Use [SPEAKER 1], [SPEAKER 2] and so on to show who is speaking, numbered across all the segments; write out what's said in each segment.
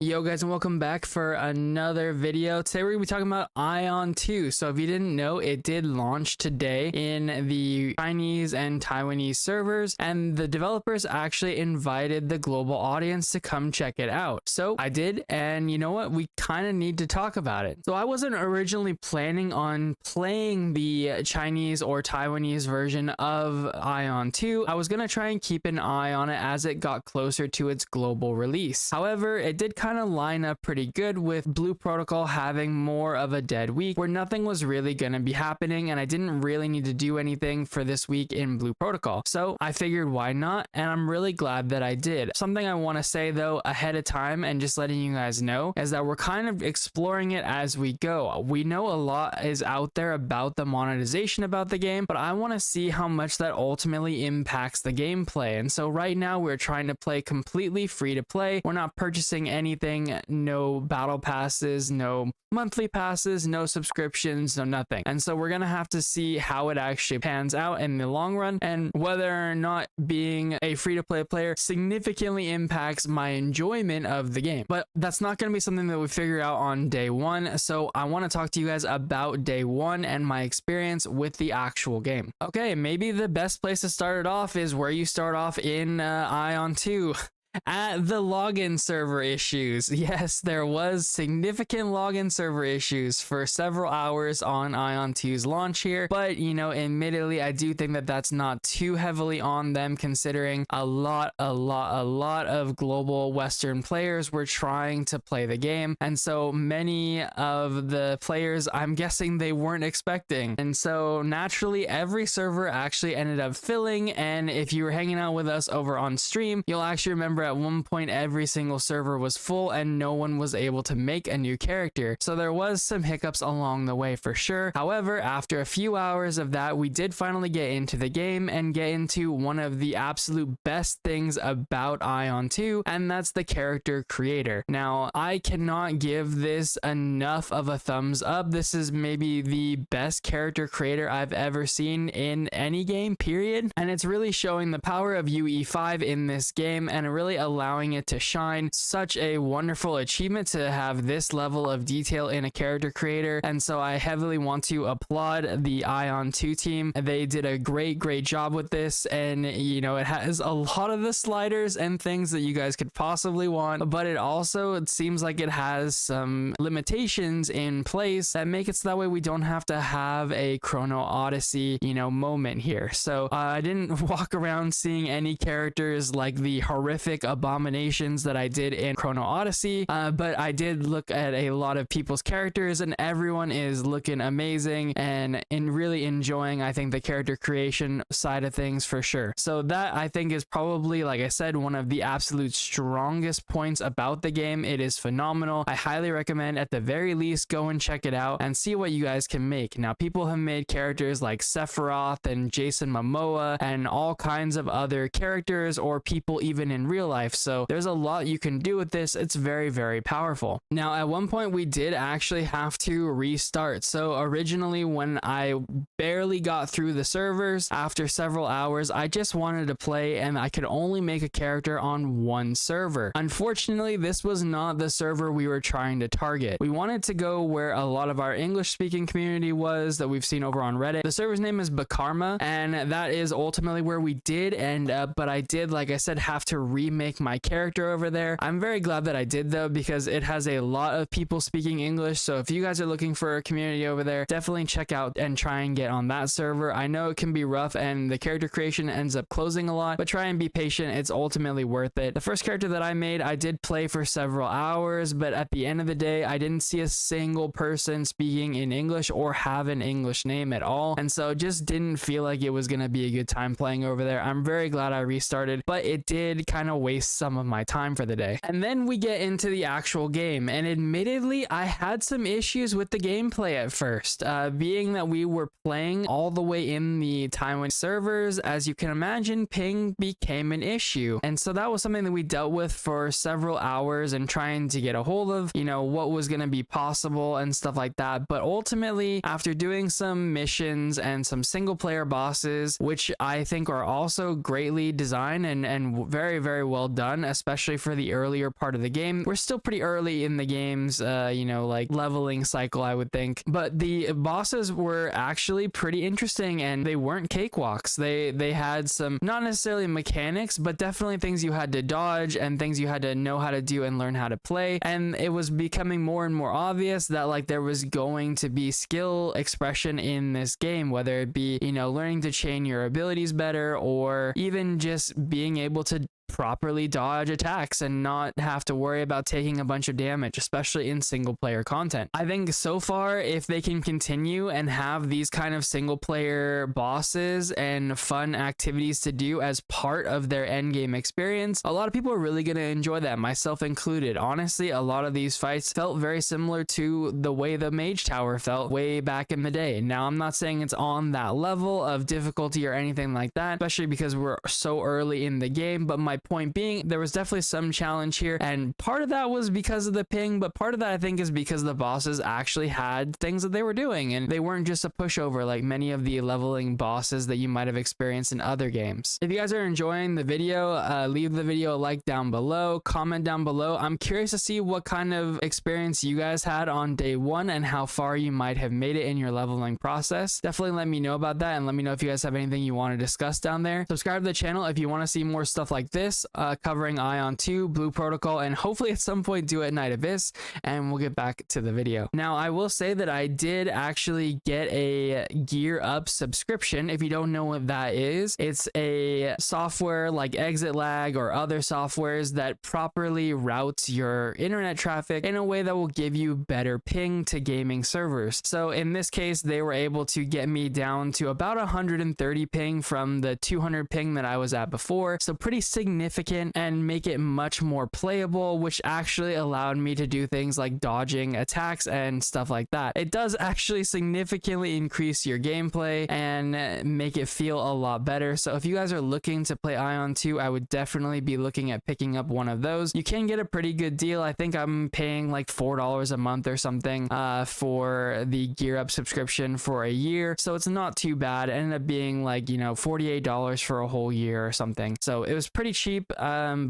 [SPEAKER 1] Yo guys, and welcome back for another video. Today we're going to be talking about Aion 2. So if you didn't know, it did launch today in the Chinese and Taiwanese servers, and the developers actually invited the global audience to come check it out. So I did, and you know what? We kind of need to talk about it. So I wasn't originally planning on playing the Chinese or Taiwanese version of Aion 2. I was going to try and keep an eye on it as it got closer to its global release. However, it did kind of line up pretty good with Blue Protocol having more of a dead week where nothing was really going to be happening, and I didn't really need to do anything for this week in Blue Protocol. So I figured why not, and I'm really glad that I did. Something I want to say though ahead of time and just letting you guys know is that we're kind of exploring it as we go. We know a lot is out there about the monetization about the game, but I want to see how much that ultimately impacts the gameplay. And so right now we're trying to play completely free to play. We're not purchasing anything, no battle passes, no monthly passes, no subscriptions, no nothing. And so we're gonna have to see how it actually pans out in the long run, and whether or not being a free-to-play player significantly impacts my enjoyment of the game. But that's not gonna be something that we figure out on day one. So I want to talk to you guys about day one and my experience with the actual game. Okay, maybe the best place to start it off is where you start off in Aion 2. At the login server issues. Yes, there was significant login server issues for several hours on Aion 2's launch here, but you know, admittedly, I do think that that's not too heavily on them, considering a lot of global Western players were trying to play the game, and so many of the players, I'm guessing they weren't expecting, and so naturally every server actually ended up filling. And if you were hanging out with us over on stream, you'll actually remember at one point every single server was full and no one was able to make a new character. So there was some hiccups along the way for sure. However, after a few hours of that, we did finally get into the game and get into one of the absolute best things about Aion 2, and that's the character creator. Now, I cannot give this enough of a thumbs up. This is maybe the best character creator I've ever seen in any game, period. And it's really showing the power of UE5 in this game and really allowing it to shine. Such a wonderful achievement to have this level of detail in a character creator, and so I heavily want to applaud the Aion 2 team. They did a great job with this, and you know, it has a lot of the sliders and things that you guys could possibly want, but it seems like it has some limitations in place that make it so that way we don't have to have a Chrono Odyssey, you know, moment here. So I didn't walk around seeing any characters like the horrific abominations that I did in Chrono Odyssey, but I did look at a lot of people's characters, and everyone is looking amazing and really enjoying, I think, the character creation side of things for sure. So that, I think, is probably, like I said, one of the absolute strongest points about the game. It is phenomenal. I highly recommend, at the very least, go and check it out and see what you guys can make. Now, people have made characters like Sephiroth and Jason Momoa and all kinds of other characters, or people even in real life. So there's a lot you can do with this. It's very powerful. Now, at one point we did actually have to restart. So originally, when I barely got through the servers after several hours, I just wanted to play, and I could only make a character on one server. Unfortunately, this was not the server we were trying to target. We wanted to go where a lot of our English speaking community was, that we've seen over on Reddit. The server's name is Bakarma, and that is ultimately where we did end up, but I did, like I said, have to remake my character over there. I'm very glad that I did though, because it has a lot of people speaking English. So if you guys are looking for a community over there, definitely check out and try and get on that server. I know it can be rough and the character creation ends up closing a lot, but try and be patient. It's ultimately worth it. The first character that I made, I did play for several hours, but at the end of the day, I didn't see a single person speaking in English or have an English name at all, and so just didn't feel like it was gonna be a good time playing over there. I'm very glad I restarted, but it did kind of waste some of my time for the day. And then we get into the actual game, and admittedly, I had some issues with the gameplay at first, being that we were playing all the way in the Taiwan servers. As you can imagine, ping became an issue, and so that was something that we dealt with for several hours and trying to get a hold of, you know, what was going to be possible and stuff like that. But ultimately, after doing some missions and some single player bosses, which I think are also greatly designed and very well done, especially for the earlier part of the game. We're still pretty early in the game's, you know, like leveling cycle, I would think. But the bosses were actually pretty interesting, and they weren't cakewalks. They had some, not necessarily mechanics, but definitely things you had to dodge and things you had to know how to do and learn how to play. And it was becoming more and more obvious that like there was going to be skill expression in this game, whether it be, you know, learning to chain your abilities better, or even just being able to properly dodge attacks and not have to worry about taking a bunch of damage, especially in single player content. I think so far, if they can continue and have these kind of single player bosses and fun activities to do as part of their end game experience, a lot of people are really going to enjoy that, myself included. Honestly, a lot of these fights felt very similar to the way the Mage Tower felt way back in the day. Now, I'm not saying it's on that level of difficulty or anything like that, especially because we're so early in the game, but my point being, there was definitely some challenge here, and part of that was because of the ping, but part of that I think is because the bosses actually had things that they were doing, and they weren't just a pushover like many of the leveling bosses that you might have experienced in other games. If you guys are enjoying the video, leave the video a like down below, comment down below. I'm curious to see what kind of experience you guys had on day one and how far you might have made it in your leveling process. Definitely let me know about that, and let me know if you guys have anything you want to discuss down there. Subscribe to the channel if you want to see more stuff like this, covering Aion 2, Blue Protocol, and hopefully at some point do at Night Abyss, and we'll get back to the video. Now, I will say that I did actually get a GearUp subscription. If you don't know what that is, it's a software like Exit Lag or other softwares that properly routes your internet traffic in a way that will give you better ping to gaming servers. So in this case, they were able to get me down to about 130 ping from the 200 ping that I was at before. So pretty significant, and make it much more playable, which actually allowed me to do things like dodging attacks and stuff like that. It does actually significantly increase your gameplay and make it feel a lot better. So if you guys are looking to play Aion 2, I would definitely be looking at picking up one of those. You can get a pretty good deal. I think I'm paying like $4 a month or something for the GearUp subscription for a year, so it's not too bad. It ended up being like, you know, $48 for a whole year or something, so it was pretty cheap.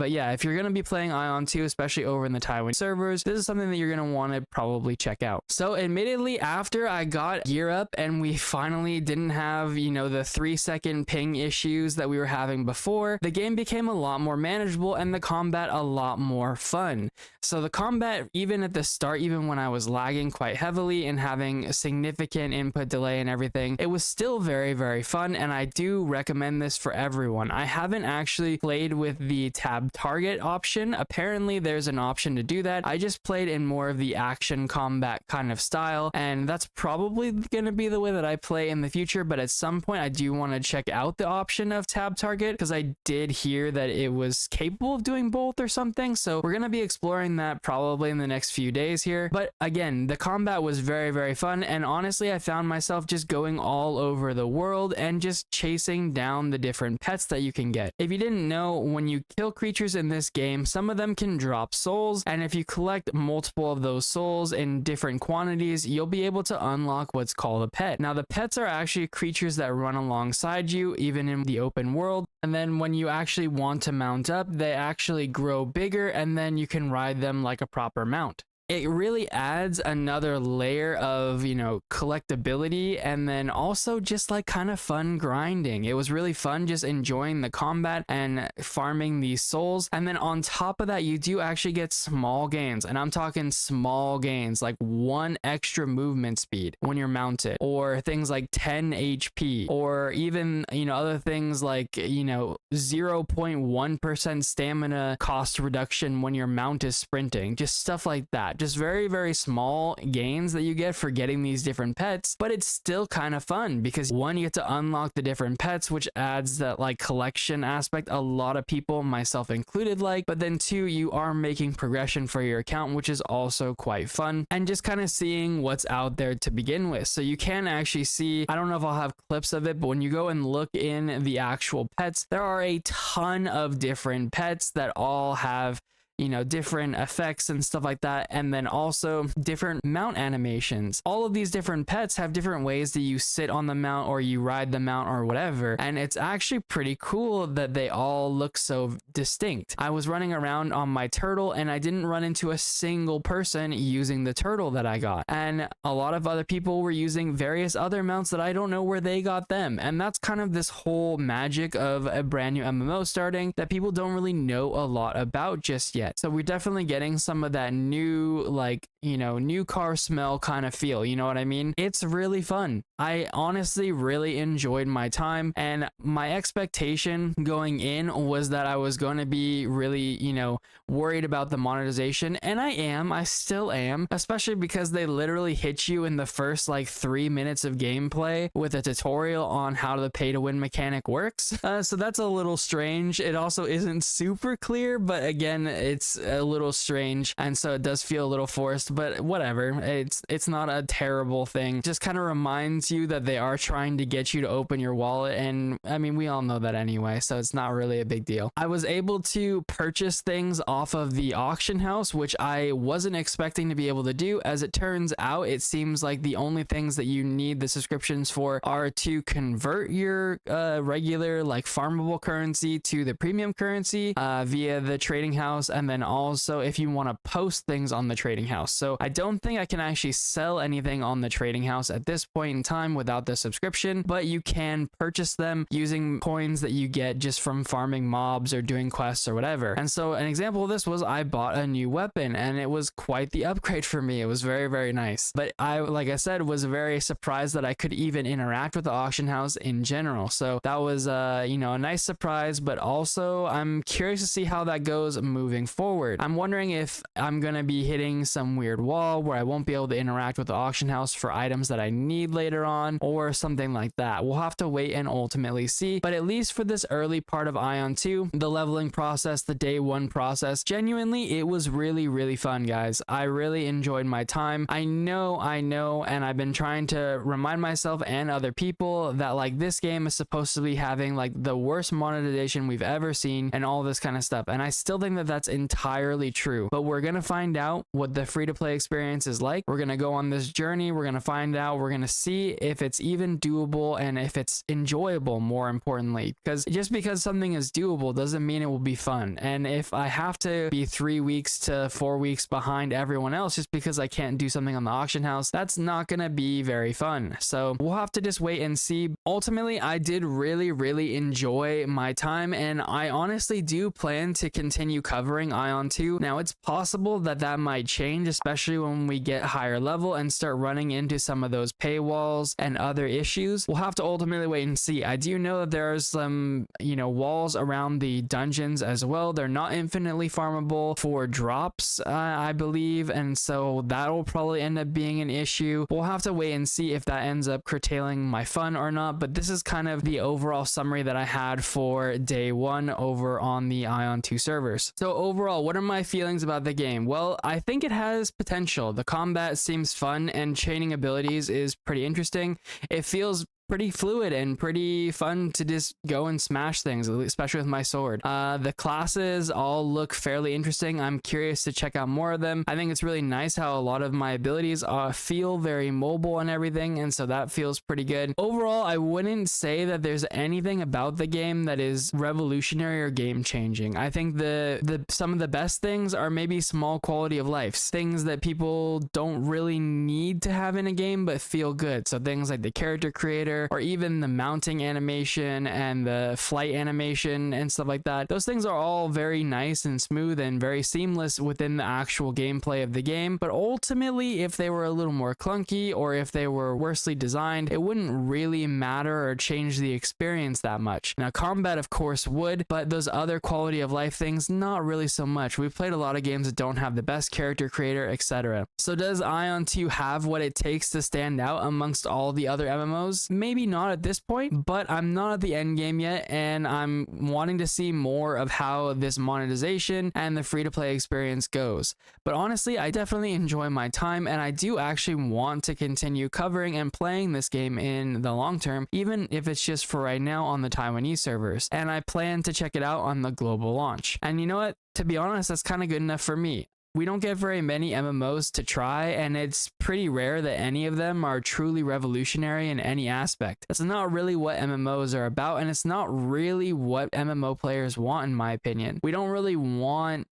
[SPEAKER 1] But yeah, if you're going to be playing Aion 2, especially over in the Taiwan servers, this is something that you're going to want to probably check out. So admittedly, after I got GearUp and we finally didn't have, you know, the 3-second ping issues that we were having before, the game became a lot more manageable and the combat a lot more fun. So the combat, even at the start, even when I was lagging quite heavily and having a significant input delay and everything, it was still very, very fun, and I do recommend this for everyone. I haven't actually played with the tab target option. Apparently there's an option to do that. I just played in more of the action combat kind of style, and that's probably going to be the way that I play in the future, but at some point I do want to check out the option of tab target, because I did hear that it was capable of doing both or something, so we're going to be exploring that probably in the next few days here. But again, the combat was very, very fun, and honestly I found myself just going all over the world and just chasing down the different pets that you can get. If you didn't know, when you kill creatures in this game, some of them can drop souls, and if you collect multiple of those souls in different quantities, you'll be able to unlock what's called a pet. Now, the pets are actually creatures that run alongside you, even in the open world, and then when you actually want to mount up, they actually grow bigger, and then you can ride them like a proper mount. It really adds another layer of, you know, collectability, and then also just like kind of fun grinding. It was really fun just enjoying the combat and farming these souls. And then on top of that, you do actually get small gains, and I'm talking small gains, like 1 extra movement speed when you're mounted, or things like 10 HP, or even, you know, other things like, you know, 0.1% stamina cost reduction when your mount is sprinting, just stuff like that. Just very, very small gains that you get for getting these different pets, but it's still kind of fun because one, you get to unlock the different pets, which adds that like collection aspect a lot of people, myself included, like, but then two, you are making progression for your account, which is also quite fun, and just kind of seeing what's out there to begin with. So you can actually see, I don't know if I'll have clips of it, but when you go and look in the actual pets, there are a ton of different pets that all have you know, different effects and stuff like that, and then also different mount animations. All of these different pets have different ways that you sit on the mount or you ride the mount or whatever, and it's actually pretty cool that they all look so distinct. I was running around on my turtle and I didn't run into a single person using the turtle that I got, and a lot of other people were using various other mounts that I don't know where they got them. And that's kind of this whole magic of a brand new MMO starting that people don't really know a lot about just yet. So we're definitely getting some of that new, like, you know, new car smell kind of feel, you know what I mean? It's really fun. I honestly really enjoyed my time, and my expectation going in was that I was going to be really, you know, worried about the monetization, and I still am, especially because they literally hit you in the first like 3 minutes of gameplay with a tutorial on how the pay to win mechanic works. So that's a little strange. It also isn't super clear, but again, it's a little strange, and so it does feel a little forced, but whatever. It's not a terrible thing. Just kind of reminds you that they are trying to get you to open your wallet, and I mean, we all know that anyway, so it's not really a big deal. I was able to purchase things off of the auction house, which I wasn't expecting to be able to do. As it turns out, it seems like the only things that you need the subscriptions for are to convert your regular like farmable currency to the premium currency via the trading house, and then also if you want to post things on the trading house. So I don't think I can actually sell anything on the trading house at this point in time without the subscription, but you can purchase them using coins that you get just from farming mobs or doing quests or whatever. And so an example of this was I bought a new weapon, and it was quite the upgrade for me. It was very, very nice. But I, like I said, was very surprised that I could even interact with the auction house in general. So that was, you know, a nice surprise, but also I'm curious to see how that goes moving forward. I'm wondering if I'm going to be hitting some weird wall where I won't be able to interact with the auction house for items that I need later on or something like that. We'll have to wait and ultimately see. But at least for this early part of Aion 2, the leveling process, the day one process, genuinely, it was really, really fun, guys. I really enjoyed my time. I know, and I've been trying to remind myself and other people that like this game is supposed to be having like the worst monetization we've ever seen and all this kind of stuff. And I still think that that's entirely true. But we're going to find out what the free-to-play experience is like. We're going to go on this journey. We're going to find out. We're going to see if it's even doable and if it's enjoyable, more importantly. Because just because something is doable doesn't mean it will be fun. And if I have to be 3 weeks to 4 weeks behind everyone else just because I can't do something on the auction house, that's not going to be very fun. So we'll have to just wait and see. Ultimately, I did really, really enjoy my time, and I honestly do plan to continue covering Aion 2. Now, it's possible that that might change, especially when we get higher level and start running into some of those paywalls and other issues. We'll have to ultimately wait and see. I do know that there's some, you know, walls around the dungeons as well. They're not infinitely farmable for drops, I believe, and so that'll probably end up being an issue. We'll have to wait and see if that ends up curtailing my fun or not, but this is kind of the overall summary that I had for day one over on the Aion 2 servers. So overall, what are my feelings about the game? Well, I think it has potential. The combat seems fun, and chaining abilities is pretty interesting. It feels pretty fluid and pretty fun to just go and smash things, especially with my sword. The classes all look fairly interesting. I'm curious to check out more of them. I think it's really nice how a lot of my abilities feel very mobile and everything, and so that feels pretty good. Overall, I wouldn't say that there's anything about the game that is revolutionary or game changing. I think some of the best things are maybe small quality of life, things that people don't really need to have in a game but feel good. So things like the character creator, or even the mounting animation and the flight animation and stuff like that. Those things are all very nice and smooth and very seamless within the actual gameplay of the game. But ultimately, if they were a little more clunky or if they were worsely designed, it wouldn't really matter or change the experience that much. Now, combat, of course, would, but those other quality of life things, not really so much. We've played a lot of games that don't have the best character creator, etc. So does Aion 2 have what it takes to stand out amongst all the other MMOs? Maybe maybe not at this point, but I'm not at the end game yet, and I'm wanting to see more of how this monetization and the free-to-play experience goes. But honestly, I definitely enjoy my time, and I do actually want to continue covering and playing this game in the long term, even if it's just for right now on the Taiwanese servers. And I plan to check it out on the global launch. And you know what? To be honest, that's kind of good enough for me. We don't get very many MMOs to try, and it's pretty rare that any of them are truly revolutionary in any aspect. That's not really what MMOs are about, and it's not really what MMO players want, in my opinion. We don't really want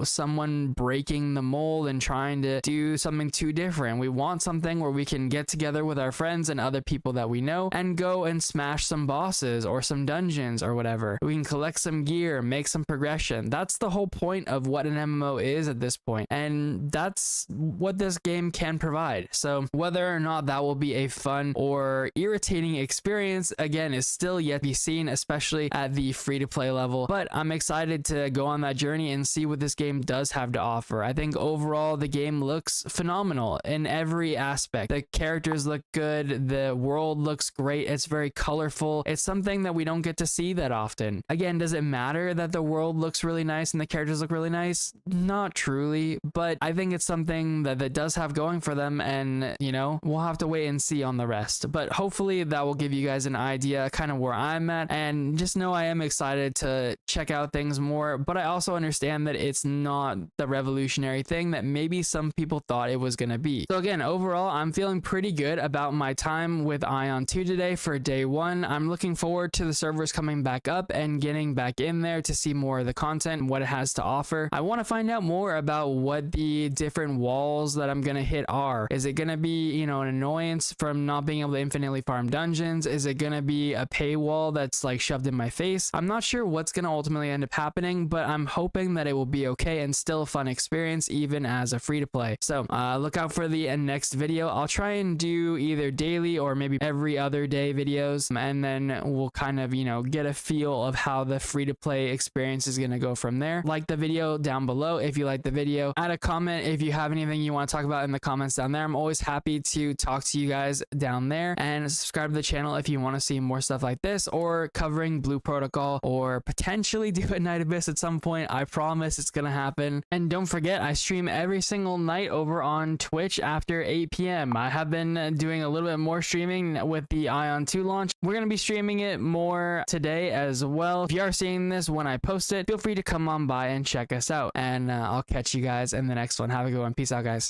[SPEAKER 1] someone breaking the mold and trying to do something too different. We want something where we can get together with our friends and other people that we know and go and smash some bosses or some dungeons or whatever. We can collect some gear, make some progression. That's the whole point of what an MMO is at this point, and that's what this game can provide. So whether or not that will be a fun or irritating experience, again, is still yet to be seen, especially at the free-to-play level. But I'm excited to go on that journey and see what this game does have to offer. I think overall the game looks phenomenal in every aspect. The characters look good, the world looks great, it's very colorful. It's something that we don't get to see that often. Again, does it matter that the world looks really nice and the characters look really nice? Not truly, but I think it's something that does have going for them, and we'll have to wait and see on the rest. But hopefully that will give you guys an idea kind of where I'm at, and just know I am excited to check out things more, but I also understand that it's not the revolutionary thing that maybe some people thought it was going to be. So again, overall, I'm feeling pretty good about my time with Aion 2 today for day 1. I'm looking forward to the servers coming back up and getting back in there to see more of the content and what it has to offer. I want to find out more about what the different walls that I'm going to hit are. Is it going to be, an annoyance from not being able to infinitely farm dungeons? Is it going to be a paywall that's like shoved in my face? I'm not sure what's going to ultimately end up happening, but I'm hoping that it will be okay and still a fun experience even as a free-to-play. So look out for the next video. I'll try and do either daily or maybe every other day videos, and then we'll kind of, get a feel of how the free-to-play experience is going to go from there. Like the video down below if you like the video. Add a comment if you have anything you want to talk about in the comments down there. I'm always happy to talk to you guys down there, and subscribe to the channel if you want to see more stuff like this, or covering Blue Protocol, or potentially do a Night Abyss at some point. I promise it's gonna happen. And don't forget, I stream every single night over on Twitch after 8 p.m. I have been doing a little bit more streaming with the Aion 2 launch. We're gonna be streaming it more today as well. If you are seeing this when I post it, feel free to come on by and check us out, and I'll catch you guys in the next one. Have a good one. Peace out, guys.